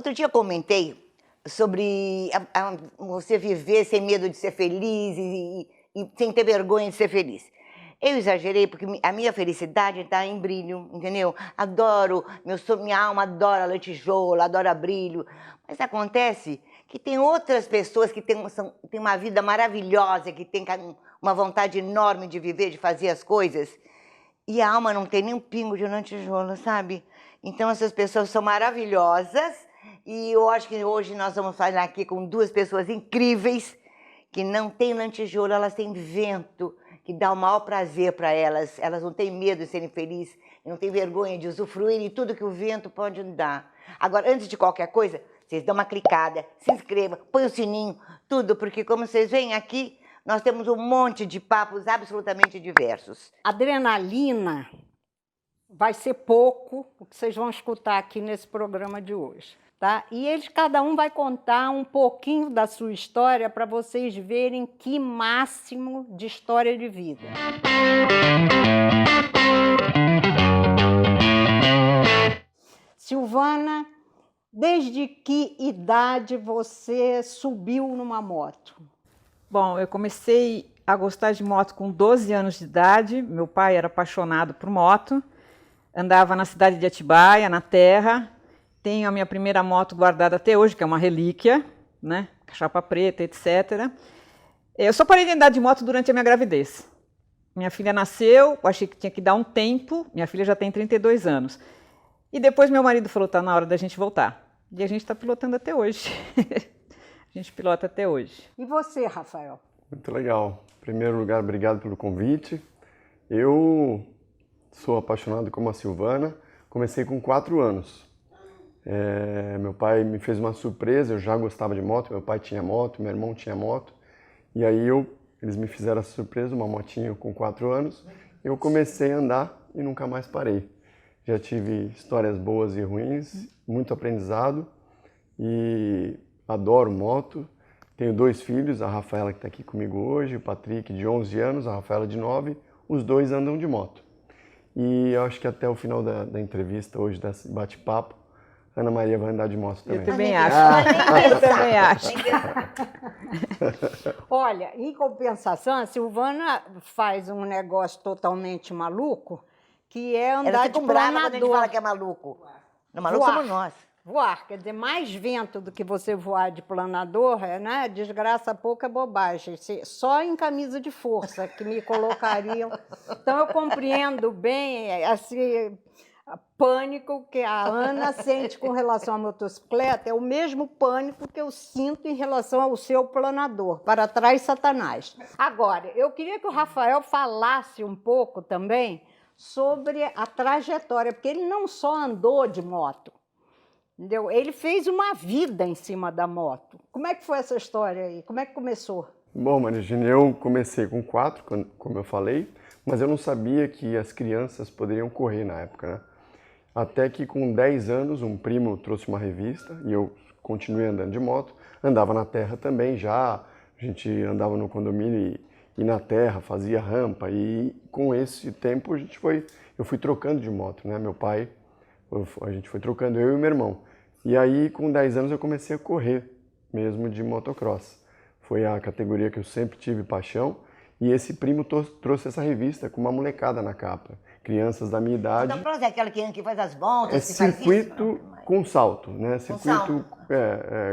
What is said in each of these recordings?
Outro dia eu comentei sobre você viver sem medo de ser feliz e sem ter vergonha de ser feliz. Eu exagerei porque a minha felicidade está em brilho, entendeu? Adoro, minha alma adora lantejoula, adora brilho. Mas acontece que tem outras pessoas que têm uma vida maravilhosa, que têm uma vontade enorme de viver, de fazer as coisas, e a alma não tem nem um pingo de lantejoula, sabe? Então essas pessoas são maravilhosas e eu acho que hoje nós vamos falar aqui com duas pessoas incríveis que não têm lantejoula, elas têm vento, que dá o maior prazer para elas. Elas não têm medo de serem felizes, não têm vergonha de usufruir de tudo que o vento pode dar. Agora, antes de qualquer coisa, vocês dão uma clicada, se inscrevam, põe o sininho, tudo, porque como vocês veem aqui, nós temos um monte de papos absolutamente diversos. Adrenalina vai ser pouco o que vocês vão escutar aqui nesse programa de hoje, tá? E cada um vai contar um pouquinho da sua história para vocês verem que máximo de história de vida. Silvana, desde que idade você subiu numa moto? Bom, eu comecei a gostar de moto com 12 anos de idade. Meu pai era apaixonado por moto. Andava na cidade de Atibaia, na terra. Tenho a minha primeira moto guardada até hoje, que é uma relíquia, né? Chapa preta, etc. Eu só parei de andar de moto durante a minha gravidez. Minha filha nasceu, achei que tinha que dar um tempo. Minha filha já tem 32 anos. E depois meu marido falou, tá na hora da gente voltar. E a gente está pilotando até hoje. A gente pilota até hoje. E você, Rafael? Muito legal. Em primeiro lugar, obrigado pelo convite. Eu sou apaixonado como a Silvana. Comecei com 4 anos. Meu pai me fez uma surpresa, eu já gostava de moto, meu pai tinha moto, meu irmão tinha moto. E aí eles me fizeram essa surpresa, uma motinha com 4 anos. Eu comecei a andar e nunca mais parei. Já tive histórias boas e ruins, muito aprendizado e adoro moto. Tenho 2 filhos, a Rafaela que está aqui comigo hoje, o Patrick de 11 anos, a Rafaela de 9, os dois andam de moto. E eu acho que até o final da entrevista hoje, desse bate-papo, Ana Maria vai andar de moto também. Eu também acho. Eu também acho. Olha, em compensação, a Silvana faz um negócio totalmente maluco, que é andar de planador. Quando a gente fala que é maluco. Não, maluco somos nós. Voar, quer dizer, mais vento do que você voar de planador, né? Desgraça pouca bobagem. Só em camisa de força que me colocariam. Então eu compreendo bem esse pânico que a Ana sente com relação à motocicleta, é o mesmo pânico que eu sinto em relação ao seu planador, para trás Satanás. Agora, eu queria que o Rafael falasse um pouco também sobre a trajetória, porque ele não só andou de moto, entendeu? Ele fez uma vida em cima da moto. Como é que foi essa história aí? Como é que começou? Bom, Marigine, eu comecei com 4, como eu falei, mas eu não sabia que as crianças poderiam correr na época, né? Até que com 10 anos um primo trouxe uma revista e eu continuei andando de moto. Andava na terra também já, a gente andava no condomínio e na terra, fazia rampa. E com esse tempo eu fui trocando de moto, né? Meu pai, a gente foi trocando, eu e meu irmão. E aí com 10 anos eu comecei a correr mesmo de motocross. Foi a categoria que eu sempre tive paixão. E esse primo trouxe essa revista com uma molecada na capa. Crianças da minha idade. Motocross é aquela que faz as voltas, É que faz circuito isso? com salto, né? Circuito salto.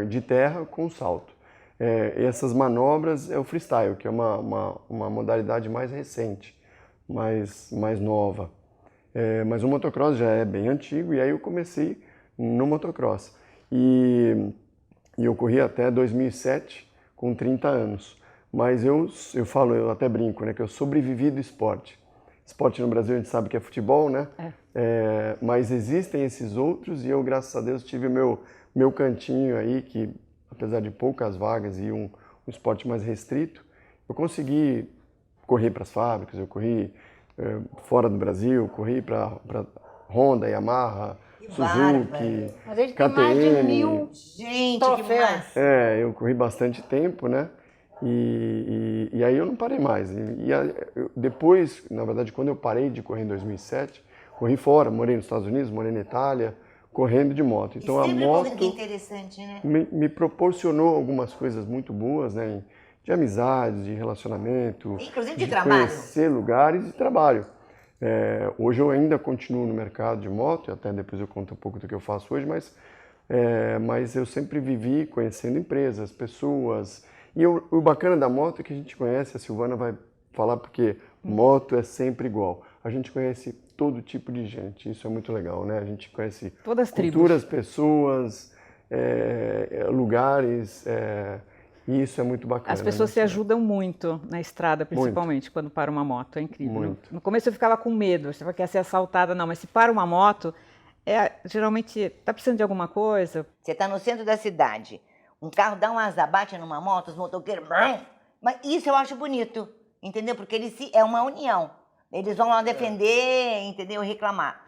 De terra com salto. Essas manobras é o freestyle, que é uma modalidade mais recente, mais nova. Mas o motocross já é bem antigo e aí eu comecei no motocross. E eu corri até 2007 com 30 anos. Mas eu até brinco, né, que eu sobrevivi do esporte. Esporte no Brasil a gente sabe que é futebol, né? Mas existem esses outros e eu, graças a Deus, tive o meu cantinho aí, que apesar de poucas vagas e um esporte mais restrito, eu consegui correr para as fábricas, eu corri fora do Brasil, corri para Honda, Yamaha, Suzuki, Mas ele tem KTM. mais de 1000 Gente, troféus. que massa. Eu corri bastante tempo, né? E aí eu não parei mais. Depois, na verdade, quando eu parei de correr em 2007, corri fora, morei nos Estados Unidos, morei na Itália, correndo de moto. Então a sempre moto que é interessante, né? me proporcionou algumas coisas muito boas, né? De amizades, de relacionamento, Inclusive de trabalho. Conhecer lugares e trabalho. Hoje eu ainda continuo no mercado de moto, até depois eu conto um pouco do que eu faço hoje, mas eu sempre vivi conhecendo empresas, pessoas. E o bacana da moto é que a gente conhece, a Silvana vai falar, porque moto é sempre igual. A gente conhece todo tipo de gente, isso é muito legal, né? A gente conhece Todas as culturas, tribos. pessoas, lugares, e isso é muito bacana. As pessoas né? se ajudam muito na estrada, principalmente quando para uma moto, é incrível. Muito. No começo eu ficava com medo, você quer ser assaltada, não, mas se para uma moto, geralmente está precisando de alguma coisa. Você está no centro da cidade, um carro dá um asa, bate numa moto, os motoqueiros... brum, mas isso eu acho bonito, entendeu? Porque é uma união. Eles vão lá defender, entendeu? Reclamar.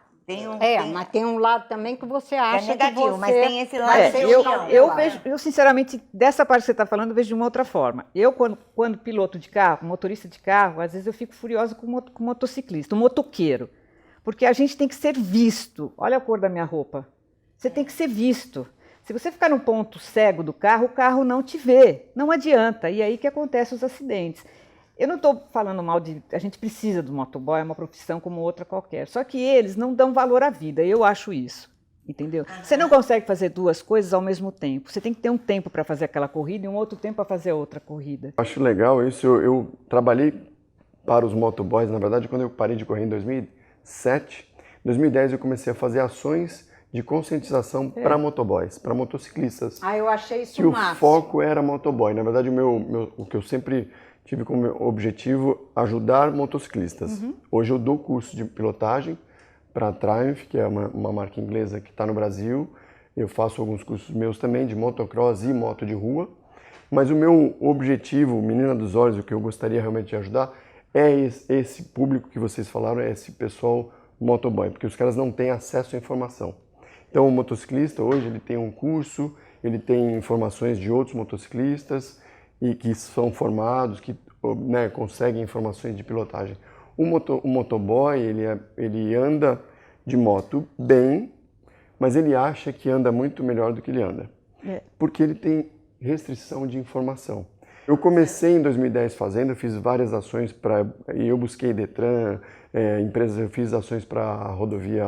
Mas tem um lado também que você acha negativo, que você mas tem esse lado vai que ser eu- união. Eu vejo, eu sinceramente, dessa parte que você está falando, eu vejo de uma outra forma. Eu, quando piloto de carro, motorista de carro, às vezes eu fico furiosa com o motociclista, o motoqueiro. Porque a gente tem que ser visto. Olha a cor da minha roupa. Você tem que ser visto. Se você ficar num ponto cego do carro, o carro não te vê. Não adianta. E aí que acontecem os acidentes. Eu não estou falando mal de... A gente precisa do motoboy, é uma profissão como outra qualquer. Só que eles não dão valor à vida. Eu acho isso. Entendeu? Você não consegue fazer duas coisas ao mesmo tempo. Você tem que ter um tempo para fazer aquela corrida e um outro tempo para fazer outra corrida. Acho legal isso. Eu trabalhei para os motoboys, na verdade, quando eu parei de correr em 2007. Em 2010 eu comecei a fazer ações de conscientização para motoboys, para motociclistas. Eu achei isso Que o máximo. foco era motoboy. Na verdade, o que eu sempre tive como objetivo ajudar motociclistas. Hoje eu dou curso de pilotagem para a Triumph, que é uma marca inglesa que está no Brasil. Eu faço alguns cursos meus também de motocross e moto de rua. Mas o meu objetivo, menina dos olhos, o que eu gostaria realmente de ajudar, é esse público que vocês falaram, é esse pessoal motoboy, porque os caras não têm acesso à informação. Então o motociclista hoje ele tem um curso, ele tem informações de outros motociclistas e que são formados, que conseguem informações de pilotagem. O motoboy ele anda de moto bem, mas ele acha que anda muito melhor do que ele anda, porque ele tem restrição de informação. Eu comecei em 2010 fazendo, eu fiz várias ações e eu busquei Detran, empresas, eu fiz ações para a rodovia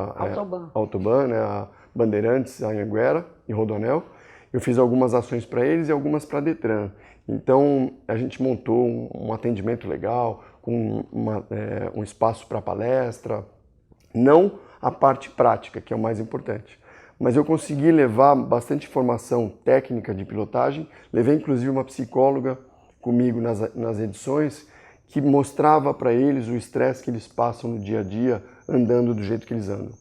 Autoban, né, a Bandeirantes, a Anhanguera e Rodonel. Eu fiz algumas ações para eles e algumas para a Detran. Então a gente montou um atendimento legal, com um espaço para palestra, não a parte prática, que é o mais importante. Mas eu consegui levar bastante informação técnica de pilotagem, levei inclusive uma psicóloga comigo nas edições, que mostrava para eles o estresse que eles passam no dia a dia andando do jeito que eles andam.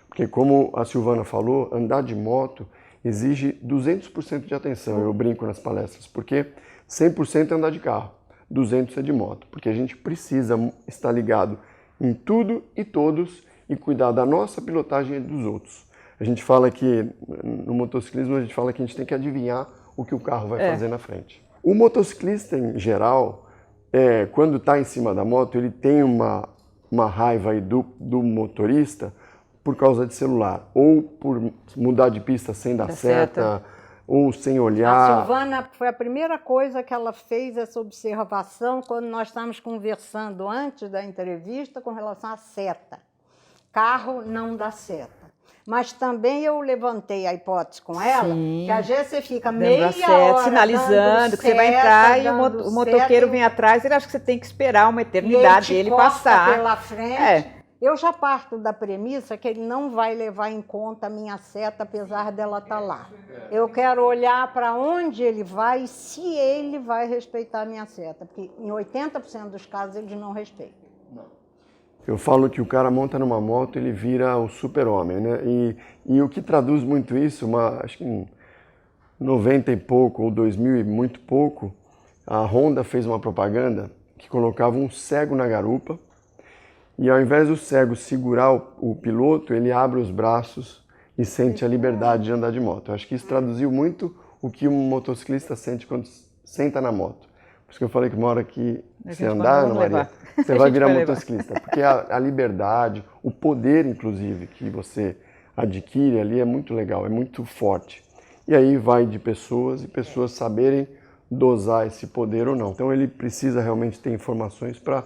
Porque como a Silvana falou, andar de moto exige 200% de atenção, eu brinco nas palestras, porque 100% é andar de carro, 200% é de moto, porque a gente precisa estar ligado em tudo e todos e cuidar da nossa pilotagem e dos outros. A gente fala que, no motociclismo, a gente fala que a gente tem que adivinhar o que o carro vai fazer na frente. O motociclista, em geral, quando está em cima da moto, ele tem uma raiva aí do motorista por causa de celular, ou por mudar de pista sem dar seta, ou sem olhar. A Silvana foi a primeira coisa que ela fez essa observação quando nós estávamos conversando antes da entrevista com relação à seta. Carro não dá seta. Mas também eu levantei a hipótese com ela, que às vezes você fica meia hora sinalizando que você vai entrar e o motoqueiro vem atrás, ele acha que você tem que esperar uma eternidade ele passar. Pela frente. Eu já parto da premissa que ele não vai levar em conta a minha seta, apesar dela estar lá. Eu quero olhar para onde ele vai e se ele vai respeitar a minha seta, porque em 80% dos casos eles não respeitam. Eu falo que o cara monta numa moto, ele vira o super-homem, né? E o que traduz muito isso, acho que em 90 e pouco, ou 2000 e muito pouco, a Honda fez uma propaganda que colocava um cego na garupa e ao invés do cego segurar o piloto, ele abre os braços e sente a liberdade de andar de moto. Eu acho que isso traduziu muito o que um motociclista sente quando senta na moto. Por isso que eu falei que uma hora que você andar, Ana Maria, você vai virar motociclista. Porque a liberdade, o poder, inclusive, que você adquire ali é muito legal, é muito forte. E aí vai de pessoas e pessoas saberem dosar esse poder ou não. Então ele precisa realmente ter informações para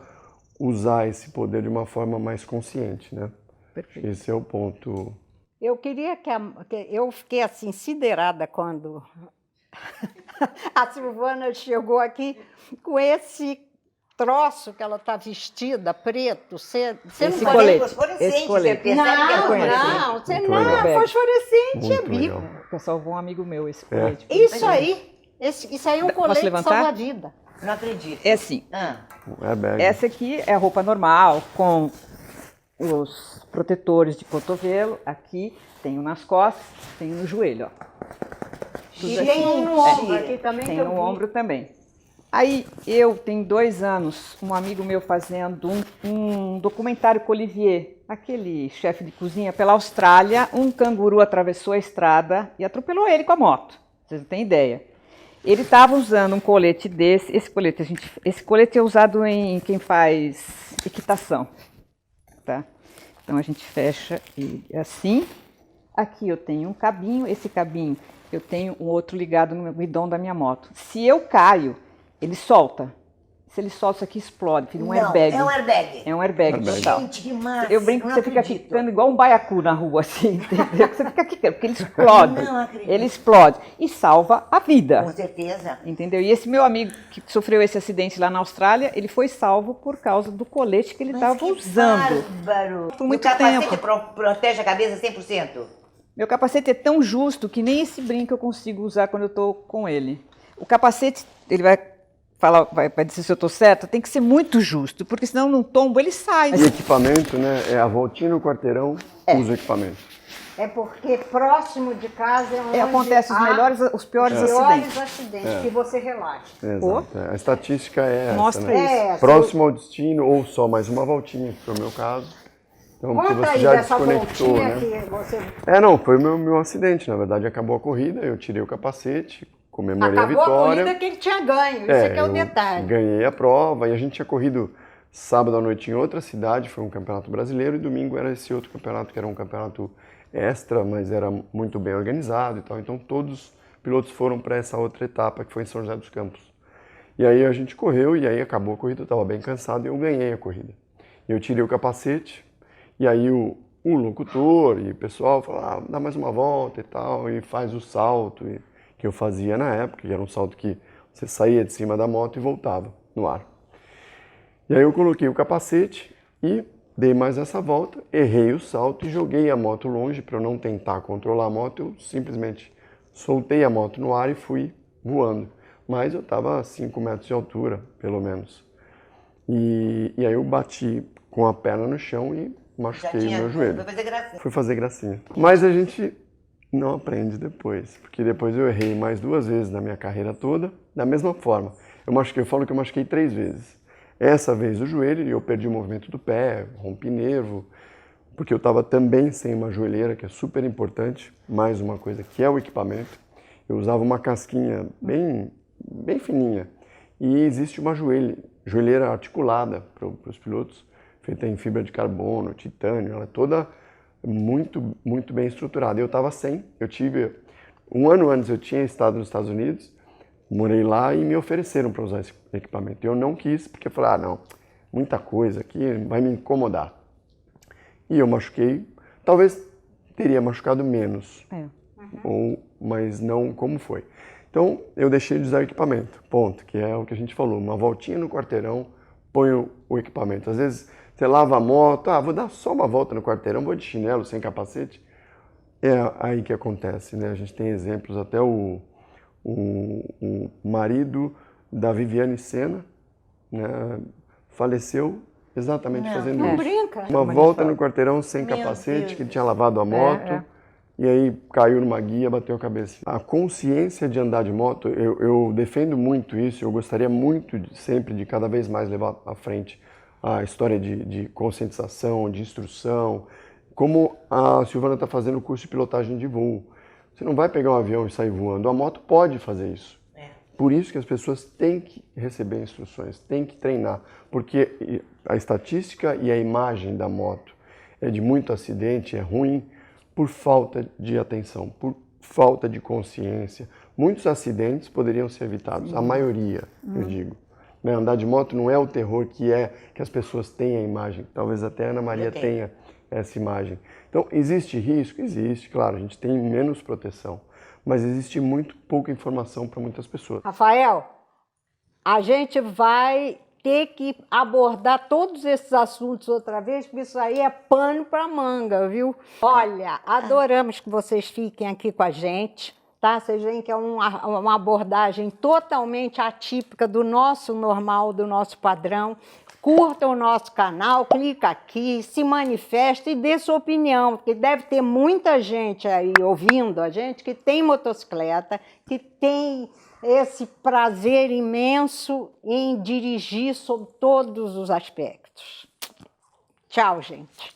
usar esse poder de uma forma mais consciente, né? Perfeito. Esse é o ponto. Eu queria que eu fiquei assim siderada quando a Silvana chegou aqui com esse troço que ela está vestida, preto. Você Esse não colete. Fosforescente, Esse colete. você percebe que é Não, fosforescente? não, você Muito não, legal. é fosforescente, é Muito bico. legal. Eu salvou um amigo meu esse colete. Isso aí, isso aí é um Posso colete levantar? salva-vida. Não acredito. É assim, Ah, É bag. essa aqui é a roupa normal, com os protetores de cotovelo. Aqui, tenho nas costas, tenho no joelho, ó. E Tudo tem um no assim. ombro aqui também Tem que eu no vi. ombro também. Aí, eu tenho 2 anos, um amigo meu fazendo um documentário com o Olivier, aquele chefe de cozinha, pela Austrália. Um canguru atravessou a estrada e atropelou ele com a moto. Vocês não têm ideia. Ele estava usando um colete desse. Esse colete é usado em quem faz equitação, tá? Então a gente fecha ele assim. Aqui eu tenho um cabinho. Esse cabinho eu tenho um outro ligado no guidão da minha moto. Se eu caio, ele solta. Se ele solta, isso aqui explode, fica um não, airbag. é um airbag. É um airbag Airbag. total. Gente, que massa. Eu brinco que não você fica acredito. ficando igual um baiacu na rua, assim, entendeu? Você fica aqui, porque ele explode. Não acredito. Ele explode e salva a vida. Com certeza. Entendeu? E esse meu amigo que sofreu esse acidente lá na Austrália, ele foi salvo por causa do colete que ele Mas estava que usando. bárbaro. Por muito o capacete tempo. protege a cabeça 100%? Meu capacete é tão justo que nem esse brinco eu consigo usar quando eu estou com ele. O capacete, ele vai falar, vai dizer se eu estou certa, tem que ser muito justo, porque senão no tombo ele sai. E equipamento, né? É a voltinha no quarteirão, usa o equipamento. É porque próximo de casa é onde Acontece os há melhores, os piores piores acidentes. acidentes, que você relaxa. Exato. A estatística é essa, Mostra né? isso. Próximo ao destino ou só mais uma voltinha, que foi o meu caso. Então, porque Conta você aí já dessa desconectou, voltinha né? que você... Não, foi o meu acidente. Na verdade, acabou a corrida, eu tirei o capacete, comemorei Acabou a a vitória. corrida que ele tinha ganho, isso é que é o eu detalhe. ganhei a prova e a gente tinha corrido sábado à noite em outra cidade, foi um campeonato brasileiro, e domingo era esse outro campeonato, que era um campeonato extra, mas era muito bem organizado e tal. Então todos os pilotos foram para essa outra etapa, que foi em São José dos Campos. E aí a gente correu e aí acabou a corrida, eu estava bem cansado e eu ganhei a corrida. E eu tirei o capacete e aí o locutor e o pessoal falaram, dá mais uma volta e tal, e faz o salto que eu fazia na época, que era um salto que você saía de cima da moto e voltava no ar. E aí eu coloquei o capacete e dei mais essa volta, errei o salto e joguei a moto longe para eu não tentar controlar a moto, eu simplesmente soltei a moto no ar e fui voando. Mas eu estava a 5 metros de altura, pelo menos. E aí eu bati com a perna no chão e machuquei o meu joelho. Foi fazer gracinha. Fui fazer gracinha. Mas a gente não aprende depois, porque depois eu errei mais 2 vezes na minha carreira toda, da mesma forma. Eu falo que eu machuquei 3 vezes. Essa vez o joelho, e eu perdi o movimento do pé, rompi nervo, porque eu estava também sem uma joelheira, que é super importante, mais uma coisa que é o equipamento. Eu usava uma casquinha bem fininha, e existe uma joelheira articulada para os pilotos, feita em fibra de carbono, titânio, ela é toda muito, muito bem estruturada. Eu estava sem, eu tive, 1 ano antes eu tinha estado nos Estados Unidos, morei lá e me ofereceram para usar esse equipamento. Eu não quis, porque eu falei, não, muita coisa aqui, vai me incomodar. E eu machuquei, talvez teria machucado menos, mas não como foi. Então eu deixei de usar o equipamento, ponto, que é o que a gente falou, uma voltinha no quarteirão, põe o equipamento. Às vezes você lava a moto, vou dar só uma volta no quarteirão, vou de chinelo, sem capacete. É aí que acontece, né? A gente tem exemplos, até o marido da Viviane Senna, né, faleceu exatamente fazendo Não isso. brinca. Uma volta no quarteirão sem capacete, que ele tinha lavado a moto, e aí caiu numa guia, bateu a cabeça. A consciência de andar de moto, eu defendo muito isso, eu gostaria muito sempre de cada vez mais levar à frente a história de conscientização, de instrução, como a Silvana está fazendo o curso de pilotagem de voo. Você não vai pegar um avião e sair voando, a moto pode fazer isso. Por isso que as pessoas têm que receber instruções, têm que treinar, porque a estatística e a imagem da moto é de muito acidente, é ruim, por falta de atenção, por falta de consciência. Muitos acidentes poderiam ser evitados, a maioria, eu digo. Né? Andar de moto não é o terror que as pessoas têm a imagem. Talvez até a Ana Maria tenha essa imagem. Então, existe risco? Existe, claro, a gente tem menos proteção. Mas existe muito pouca informação para muitas pessoas. Rafael, a gente vai ter que abordar todos esses assuntos outra vez, porque isso aí é pano para manga, viu? Olha, adoramos que vocês fiquem aqui com a gente, tá? Vocês veem que é uma abordagem totalmente atípica do nosso normal, do nosso padrão. Curta o nosso canal, clica aqui, se manifesta e dê sua opinião, porque deve ter muita gente aí ouvindo a gente que tem motocicleta, que tem esse prazer imenso em dirigir sob todos os aspectos. Tchau, gente.